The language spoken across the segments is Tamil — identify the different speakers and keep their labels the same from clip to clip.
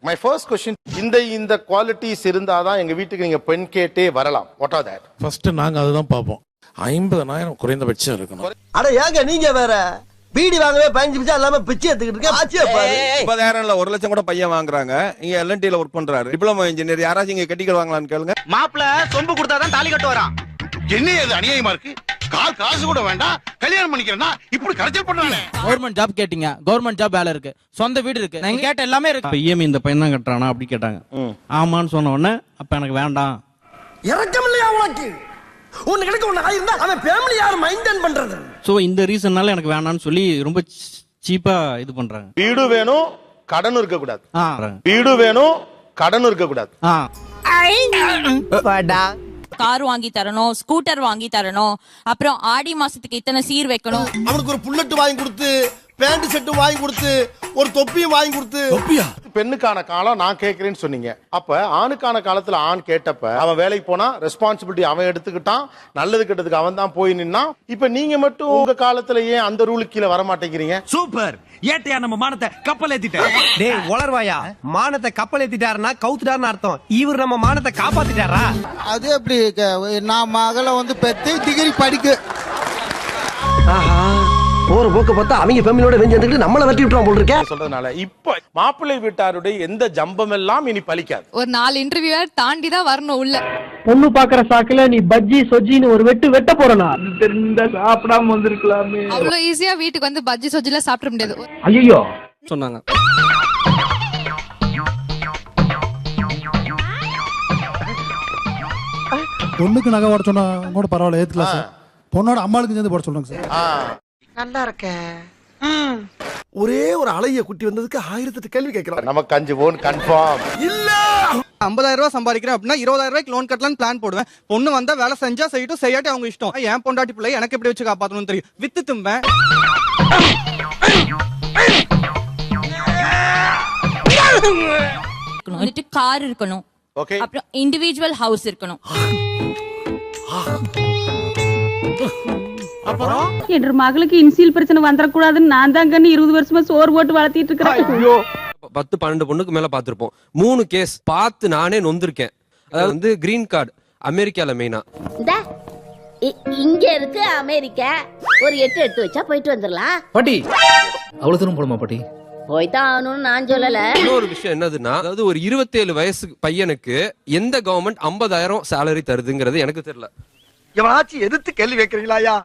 Speaker 1: மை ஃபர்ஸ்ட் क्वेश्चन, இந்த குவாலிட்டிஸ் இருந்தாதான் எங்க வீட்டுக்கு நீங்க பெண் கேட்டே வரலாம். What are that?
Speaker 2: ஃபர்ஸ்ட் நாங்க அதுதான் பார்ப்போம். 50,000 குறைந்தபட்சம் இருக்கணும்.
Speaker 3: அட ஏங்க நீங்க வேற பீடி வாங்கவே 15 பைசா இல்லாம பிச்சை எடுத்துக்கிட்டு இருக்க. ஆச்சே பாரு.
Speaker 4: 30,000 இல்ல 1 லட்சம் கூட பையன் வாங்குறாங்க. இங்க எல்என்டில ஒர்க் பண்றாரு. Diploma engineer. யாராச்சும் இங்க கட்டிக்குவாங்களான்னு கேளுங்க.
Speaker 5: மாப்பிள சொம்பு கொடுத்தாதான் தாலி கட்டு வரான்.
Speaker 6: என்ன இது அநியாயமா இருக்கு? காசு கூட வேண்டாம், கல்யாணம் பண்ணிக்கிறேன்னா இப்படி கரெக்ட் பண்ணானே.
Speaker 7: கவர்மெண்ட் ஜாப் கேட்டீங்க, கவர்மெண்ட் ஜாப் வேலை இருக்கு, சொந்த வீடு இருக்கு, நீங்க கேட்ட எல்லாமே இருக்கு. இப்ப இஎம்ஐ இந்த பையன் தான் கட்டுறானா அப்படி கேட்டாங்க. ஆமான்னு சொன்ன உடனே அப்ப எனக்கு வேண்டாம்.
Speaker 3: இறக்கம் இல்லையா உனக்கு? உனக்கு கிடைக்க ஒண்ணு ஆயிருந்தா அவன் ஃபேமிலி யார் மெயின்டைன் பண்றது?
Speaker 7: சோ இந்த ரீசன்னால எனக்கு வேண்டாம்னு சொல்லி ரொம்ப சீப்பா இது பண்றாங்க.
Speaker 1: வீடு வேணும், கடன் இருக்க கூடாது. வீடு வேணும், கடன் இருக்க கூடாது.
Speaker 8: கார் வாங்கி தரணும், ஸ்கூட்டர் வாங்கி தரணும், அப்புறம் ஆடி மாசத்துக்கு இத்தனை சீர் வைக்கணும்.
Speaker 3: அவனுக்கு ஒரு புல்லட் வாங்கி கொடுத்து, பேண்ட் செட் வாங்கி கொடுத்து, ஒரு தொப்பியும் வாங்கி கொடுத்து. தொப்பியா?
Speaker 1: பெண்ணுக்கான காலம் நான் கேட்கிறேன்னு சொன்னீங்க. அப்ப ஆணுக்கான காலத்துல ஆண் கேட்டப்ப அவன் வேலைக்கு போனா ரெஸ்பான்சிபிலிட்டி அவன் எடுத்துக்கிட்டான், நல்லது கெட்டதுக்கு அவன் தான் போய் நின்னா. இப்ப நீங்க மட்டும் உங்க காலத்துல ஏன் அந்த ரூலுக்கு கீழே வர மாட்டேங்கிறீங்க?
Speaker 5: சூப்பர். ஏட்டையா நம்ம மானத்தை கப்பல் ஏத்திட்டாரு.
Speaker 3: டேய் வளர்வாயா, மானத்தை கப்பல் ஏத்திட்டாருன்னா கவுத்துட்டாருன்னு அர்த்தம். இவர் நம்ம மானத்தை காப்பாத்திட்டாரா?
Speaker 9: அது எப்படி? நான் மகளை வந்து பெத்து டிகிரி படிக்க
Speaker 3: போற போக்க பார்த்தா அவங்க ஃபேமிலியோட வெஞ்சந்துட்டு நம்மள வெட்டி விட்டுறோம் போல இருக்கே
Speaker 1: சொல்றதுனால இப்ப மாப்பிள்ளை வீட்டாருடைய எந்த ஜம்பம் எல்லாம் இனி பலிக்காது.
Speaker 8: ஒரு 4 இன்டர்வியூ தாண்டி தான் வரணும் உள்ள.
Speaker 3: பொண்ணு பாக்குற சாக்குல நீ பஜ்ஜி சொஜ்ஜின்னு ஒரு வெட்ட போறனா? தெரிந்த சாப்பிடாம வந்திருக்கலாமே.
Speaker 8: அவ்வளவு ஈஸியா வீட்டுக்கு வந்து பஜ்ஜி சொஜ்ஜில சாப்பிட முடியாது.
Speaker 3: ஐயோ
Speaker 7: சொன்னாங்க.
Speaker 9: பொண்ணுக்கு நகை போட சொன்னா கூட பரவாயில்ல, ஏத்துக்கலாம் சார். பொண்ணோட அம்மாளுக்கு சேர்ந்து போட சொல்றாங்க சார்.
Speaker 3: நல்லா இருக்க. ஒரே ஒரு அலைய குட்டி வந்ததுக்கு 1008 கேள்வி கேட்கறாங்க.
Speaker 1: நமக்கு 5 பவுன் கன்ஃபார்ம்
Speaker 3: இல்ல.
Speaker 7: 50,000 ரூபாய் சம்பாதிக்கிறேன் அப்படின்னா 20,000 ரூபாய்க்கு லோன் கட்டலாம்னு பிளான் போடுவேன். பொண்ணு வந்தா வேலை செஞ்சா செய்யட்டும், செய்யாட்டி அவங்க இஷ்டம். என் பொண்டாட்டி பிள்ளை எனக்கு எப்படி வச்சு காப்பாத்தணும்னு தெரியும். வித்து தும்பேன்.
Speaker 8: வந்துட்டு கார் இருக்கணும்,
Speaker 1: ஓகே,
Speaker 8: அப்புறம் இண்டிவிஜுவல் ஹவுஸ் இருக்கணும்.
Speaker 10: என்ற மகளுக்கு இன்சியல் பிரச்சனை வந்துடக்கூடாதுன்னு நான் தான் 20 வருஷமா சோறு போட்டு வளர்த்திட்டு இருக்கிறேன்.
Speaker 4: 10-12 பொண்ணுக்கு மேல பாத்திருப்போம். 3 கேஸ் பார்த்து நானே நொந்திருக்கேன். அதாவது வந்து கிரீன் கார்டு அமெரிக்கால மெயினா.
Speaker 10: இங்க இருக்கு அமெரிக்கா, ஒரு 8 எடுத்து வச்சா போயிட்டு வந்துடலாம்.
Speaker 7: பாட்டி அவ்வளவு தூரம் போடுமா பாட்டி?
Speaker 10: போய்தான் ஆகணும்னு நான் சொல்லல.
Speaker 4: இன்னொரு விஷயம் என்னதுன்னா, அதாவது ஒரு 27 வயசு பையனுக்கு எந்த கவர்மெண்ட் 50,000 சேலரி தருதுங்கிறது எனக்கு தெரியல.
Speaker 3: எவனாச்சும் எதிர்த்து கேள்வி வைக்கிறீங்களாயா?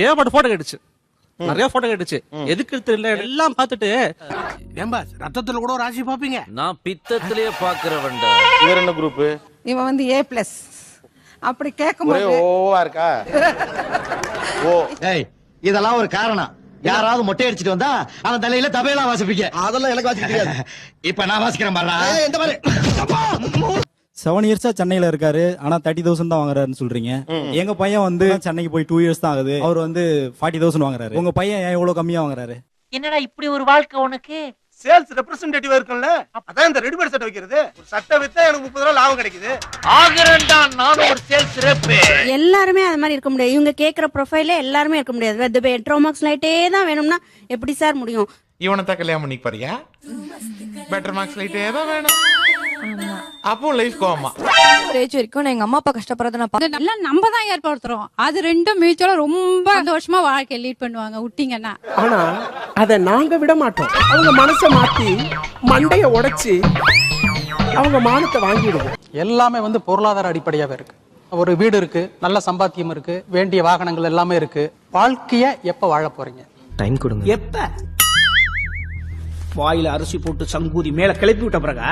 Speaker 7: ஏகப்பட்ட போட்டோ கேட்டுச்சு, நிறைய போட்டோ கேட்டுச்சு. எதுக்கு தெரியல எல்லாம் பார்த்துட்டு.
Speaker 5: ஏம்பா ரத்தத்துல கூட ராசி பாப்பீங்க.
Speaker 7: நான் பித்தத்திலேயே பாக்குறவன்.
Speaker 1: இவர் என்ன குரூப்?
Speaker 10: இவன் வந்து A+ அப்படி கேட்கும்
Speaker 1: ஒரே ஓவா இருக்கா? ஓ
Speaker 3: ஏய் இதெல்லாம் ஒரு காரணம். யாராவது மொட்டை அடிச்சிட்டு வந்தா அவன் தலையில தபையெல்லாம் வாசிப்பீங்க. அதெல்லாம் எனக்கு வாசிக்க தெரியாது. இப்ப நான் வாசிக்கிறேன் பாருடா. இந்த மாதிரி
Speaker 9: 7 இயர்ஸா சென்னையில இருக்காரு, ஆனா 30,000 தான் வாங்குறாருன்னு சொல்றீங்க. எங்க பையன் வந்து சென்னைக்கு போய் 2 இயர்ஸ் தான் ஆகுது, அவர் வந்து 40,000 வாங்குறாரு. உங்க பையன் ஏன் இவ்வளவு கம்மியா வாங்குறாரு?
Speaker 10: என்னடா இப்படி ஒரு வாழ்க்கை உனக்கு?
Speaker 3: சேல்ஸ் ரெப்ரசன்டேட்டிவா இருக்கும்ல, அதான் இந்த ரெடிமேட் சட்டை வைக்கிறது. ஒரு சட்டை வித்தா எனக்கு 30 ரூபாய் லாபம் கிடைக்குது.
Speaker 5: ஆகறேன்டா நான் ஒரு சேல்ஸ் ரெப்.
Speaker 10: எல்லாருமே அது மாதிரி இருக்க முடியாது. இவங்க கேக்குற ப்ரொஃபைலே எல்லாருமே இருக்க முடியாது. பெட்ரோமாக்ஸ் லைட்டே தான் வேணும்னா எப்படி சார் முடியும்?
Speaker 6: இவனை தான் கல்யாணம் பண்ணி பாரியா? பெட்டர் மார்க்ஸ் லைட்டே தான் வேணும். அப்போ லைஃப் கோமா
Speaker 8: ஏஜ் வரைக்கும் எங்க அம்மா அப்பா கஷ்டப்படுறத நான் பார்த்தேன்.
Speaker 10: எல்லாம் நம்ம தான் ஏற்படுத்துறோம். அது ரெண்டும் மியூச்சுவலா ரொம்ப சந்தோஷமா வாழ்க்கை லீட் பண்ணுவாங்க விட்டீங்கன்னா.
Speaker 3: ஆனா அத நாங்க விட மாட்டோம். அவங்க மனசை மாத்தி மண்டைய உடைச்சு அவங்க மானத்தை வாங்கிடுவோம்.
Speaker 7: எல்லாமே வந்து பொருளாதார அடிப்படையாவே இருக்கு. ஒரு வீடு இருக்கு, நல்ல சம்பாத்தியம் இருக்கு, வேண்டிய வாகனங்கள் எல்லாமே இருக்கு. வாழ்க்கைய எப்ப வாழ போறீங்க?
Speaker 3: டைம் கொடுங்க.
Speaker 5: எப்ப வாயில அரிசி போட்டு சங்கூதி மேல கிளப்பி விட்ட பிறகு